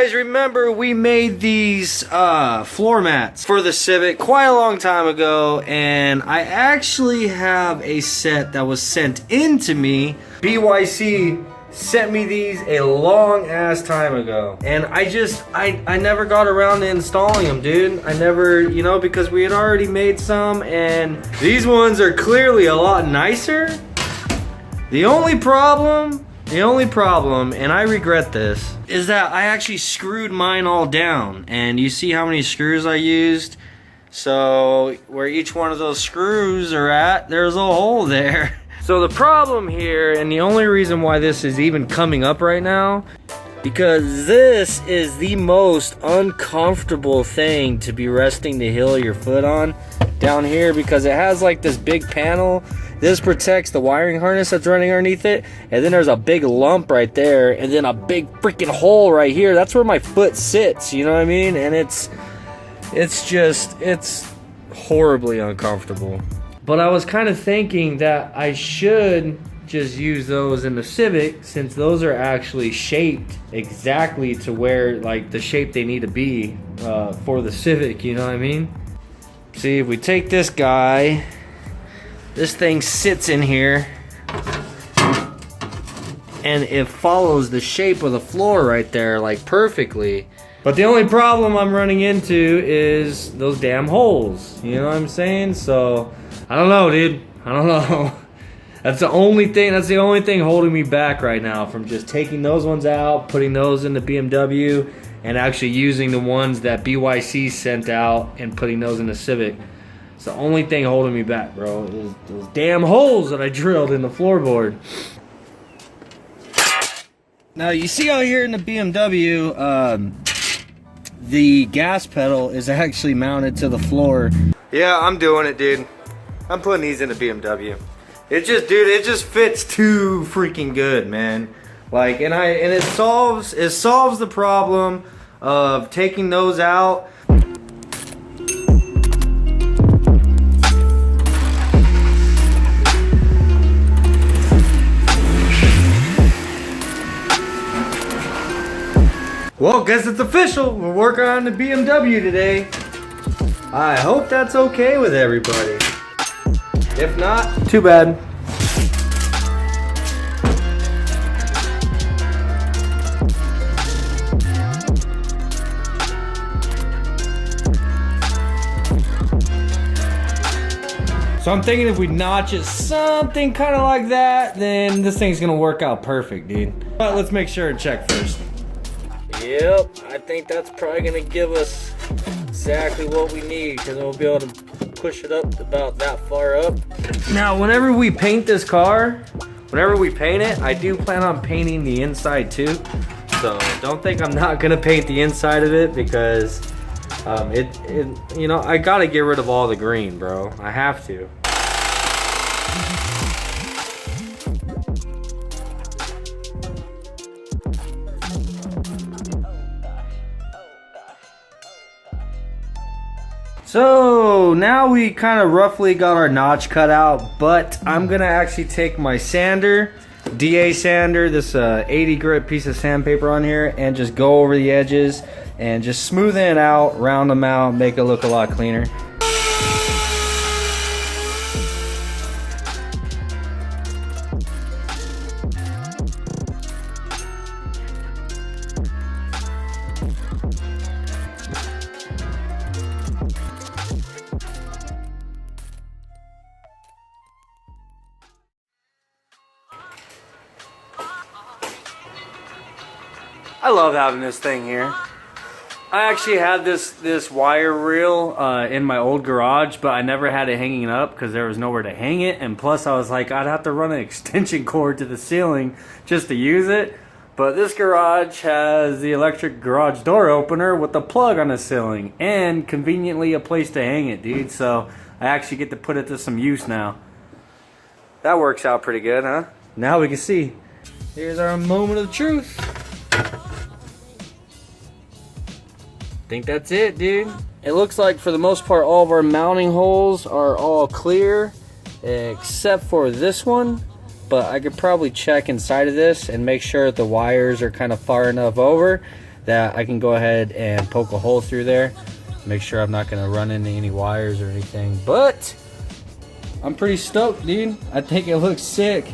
guys remember we made these floor mats for the Civic quite a long time ago, and I actually have a set that was sent in to me. BYC sent me these a long ass time ago, and I never got around to installing them, dude. I never, you know, because we had already made some, and these ones are clearly a lot nicer. The only problem, and I regret this, is that I actually screwed mine all down, and you see how many screws I used? So where each one of those screws are at, there's a hole there. So the problem here, and the only reason why this is even coming up right now, because this is the most uncomfortable thing to be resting the heel of your foot on down here, because it has like this big panel. This protects the wiring harness that's running underneath it, and then there's a big lump right there, and then a big freaking hole right here. That's where my foot sits, you know what I mean? And it's horribly uncomfortable. But I was kind of thinking that I should just use those in the Civic, since those are actually shaped exactly to where, like, the shape they need to be for the Civic, you know what I mean? See, if we take this guy, this thing sits in here, and it follows the shape of the floor right there, like, perfectly. But the only problem I'm running into is those damn holes, you know what I'm saying? So I don't know, dude. I don't know. That's the only thing holding me back right now from just taking those ones out, putting those in the BMW, and actually using the ones that BYC sent out and putting those in the Civic. It's the only thing holding me back, bro. Those damn holes that I drilled in the floorboard. Now you see out here in the BMW, the gas pedal is actually mounted to the floor. Yeah, I'm doing it, dude. I'm putting these in the BMW. It just fits too freaking good, man. Like, and it solves the problem of taking those out. Well, guess it's official. We're working on the BMW today. I hope that's okay with everybody. If not, too bad. So I'm thinking if we notch it something kind of like that, then this thing's gonna work out perfect, dude. But let's make sure and check first. Yep, I think that's probably gonna give us exactly what we need, because we'll be able to push it up about that far up. Now, whenever we paint this car, I do plan on painting the inside too. So don't think I'm not gonna paint the inside of it, because you know, I gotta get rid of all the green, bro. I have to. So now we kind of roughly got our notch cut out, but I'm gonna actually take my sander, DA sander, this 80 grit piece of sandpaper on here, and just go over the edges and just smoothen it out, round them out, make it look a lot cleaner. I love having this thing here. I actually had this wire reel in my old garage, but I never had it hanging up because there was nowhere to hang it, and plus I was like, I'd have to run an extension cord to the ceiling just to use it. But this garage has the electric garage door opener with the plug on the ceiling, and conveniently a place to hang it, dude. So I actually get to put it to some use now. That works out pretty good, huh? Now we can see. Here's our moment of truth. Think that's it, dude. It looks like for the most part all of our mounting holes are all clear except for this one, but I could probably check inside of this and make sure that the wires are kind of far enough over that I can go ahead and poke a hole through there. Make sure I'm not gonna run into any wires or anything. But I'm pretty stoked, dude. I think it looks sick.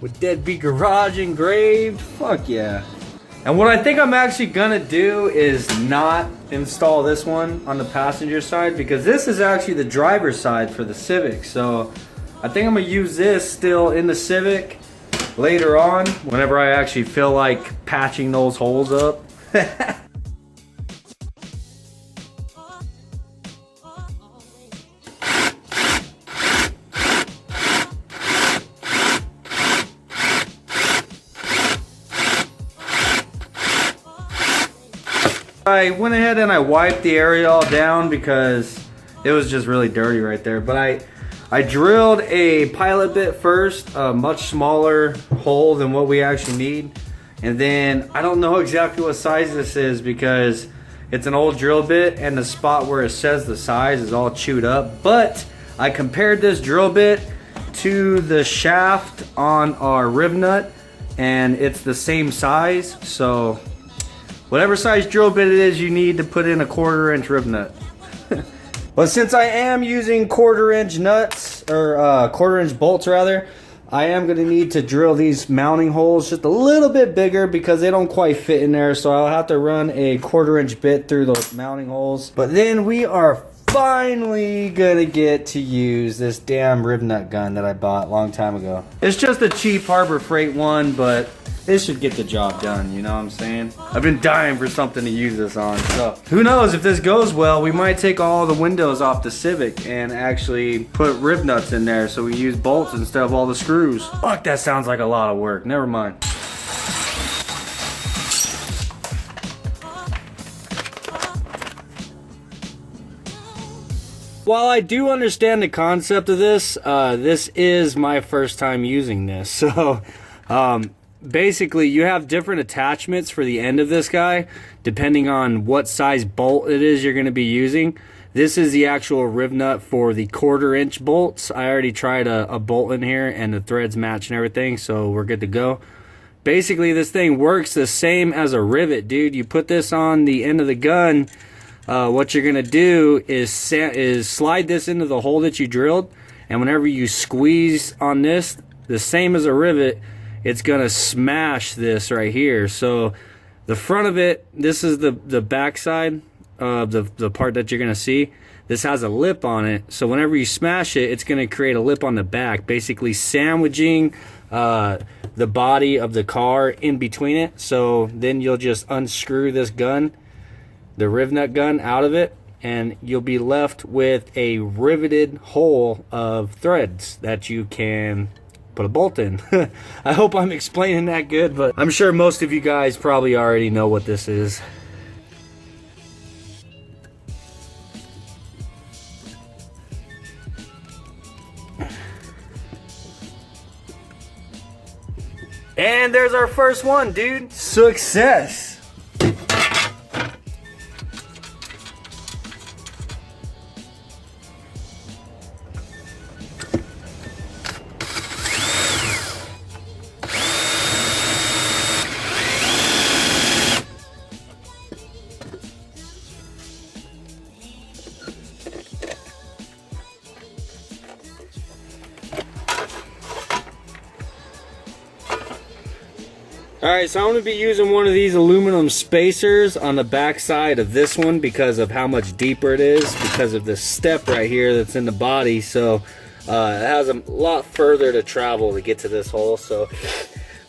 With Deadbeat Garage engraved, fuck yeah. And what I think I'm actually gonna do is not install this one on the passenger side, because this is actually the driver's side for the Civic. So I think I'm gonna use this still in the Civic later on, whenever I actually feel like patching those holes up. I went ahead and I wiped the area all down because it was just really dirty right there. But I drilled a pilot bit first, a much smaller hole than what we actually need. And then I don't know exactly what size this is because it's an old drill bit and the spot where it says the size is all chewed up. But I compared this drill bit to the shaft on our rib nut and it's the same size. So whatever size drill bit it is, you need to put in a 1/4 inch rib nut. But since I am using 1/4 inch nuts, or 1/4 inch bolts rather, I am going to need to drill these mounting holes just a little bit bigger because they don't quite fit in there. So I'll have to run a 1/4 inch bit through those mounting holes. But then we are finally going to get to use this damn rib nut gun that I bought a long time ago. It's just a cheap Harbor Freight one, but this should get the job done, you know what I'm saying? I've been dying for something to use this on, so who knows, if this goes well, we might take all the windows off the Civic and actually put rib nuts in there so we use bolts instead of all the screws. Fuck, that sounds like a lot of work. Never mind. While I do understand the concept of this, this is my first time using this, so basically you have different attachments for the end of this guy depending on what size bolt it is you're going to be using. This is the actual rib nut for the 1/4 inch bolts. I already tried a bolt in here and the threads match and everything, so we're good to go. Basically this thing works the same as a rivet, dude. You put this on the end of the gun. What you're gonna do is slide this into the hole that you drilled, and whenever you squeeze on this, the same as a rivet, it's gonna smash this right here. So the front of it, this is the back side of the part that you're gonna see. This has a lip on it, so whenever you smash it, it's gonna create a lip on the back, basically sandwiching the body of the car in between it. So then you'll just unscrew this gun, the riv nut gun, out of it, and you'll be left with a riveted hole of threads that you can put a bolt in. I hope I'm explaining that good, but I'm sure most of you guys probably already know what this is. And there's our first one, dude. Success. Alright, so I'm going to be using one of these aluminum spacers on the back side of this one because of how much deeper it is, because of this step right here that's in the body. So it has a lot further to travel to get to this hole. So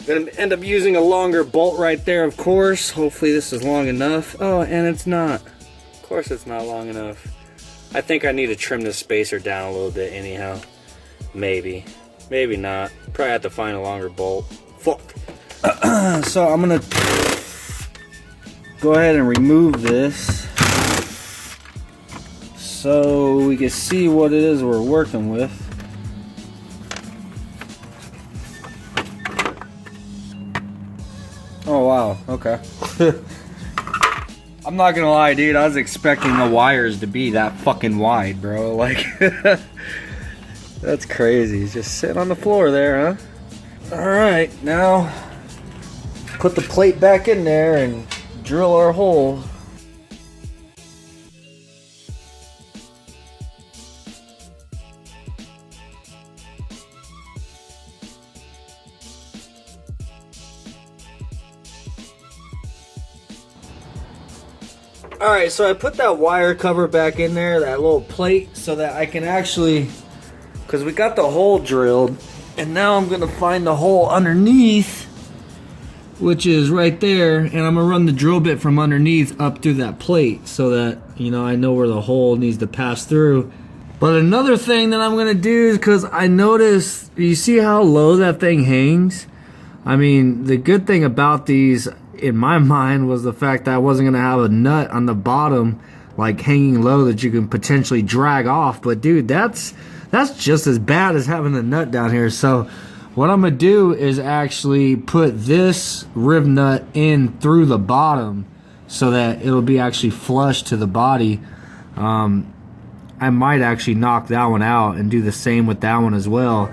I'm going to end up using a longer bolt right there, of course. Hopefully this is long enough. Oh, and it's not. Of course it's not long enough. I think I need to trim this spacer down a little bit anyhow. Maybe. Maybe not. Probably have to find a longer bolt. Fuck. So I'm gonna go ahead and remove this so we can see what it is we're working with. Oh wow, okay. I'm not gonna lie, dude, I was expecting the wires to be that fucking wide, bro. Like, that's crazy. Just sit on the floor there, huh? Alright, now put the plate back in there and drill our hole. Alright, so I put that wire cover back in there, that little plate, so that I can actually, because we got the hole drilled, and now I'm going to find the hole underneath, which is right there, and I'm going to run the drill bit from underneath up through that plate so that, you know, I know where the hole needs to pass through. But another thing that I'm going to do is, because I noticed, you see how low that thing hangs? I mean, the good thing about these, in my mind, was the fact that I wasn't going to have a nut on the bottom, like hanging low, that you can potentially drag off. But dude, that's just as bad as having a nut down here. So what I'm going to do is actually put this riv nut in through the bottom so that it'll be actually flush to the body. I might actually knock that one out and do the same with that one as well.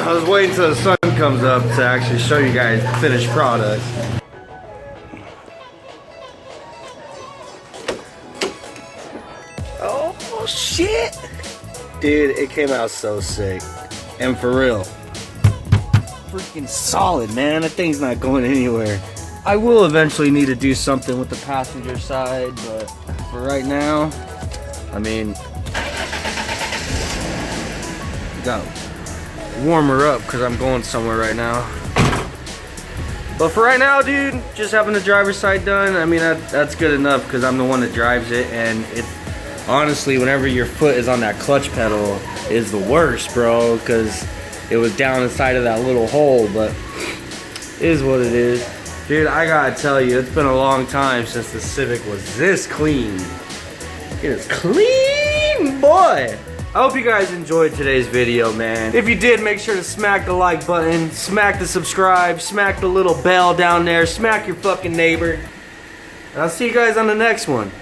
I was waiting till the sun comes up to actually show you guys the finished product. Oh shit! Dude, it came out so sick. And for real. Freaking solid, man. That thing's not going anywhere. I will eventually need to do something with the passenger side, but for right now, I mean, go. Warm her up because I'm going somewhere right now. But for right now, dude, just having the driver's side done, I mean, that's good enough because I'm the one that drives it. And it honestly, whenever your foot is on that clutch pedal, is the worst, bro, because it was down inside of that little hole. But it is what it is. Dude, I gotta tell you, it's been a long time since the Civic was this clean. It is clean, boy. I hope you guys enjoyed today's video, man. If you did, make sure to smack the like button, smack the subscribe, smack the little bell down there, smack your fucking neighbor. And I'll see you guys on the next one.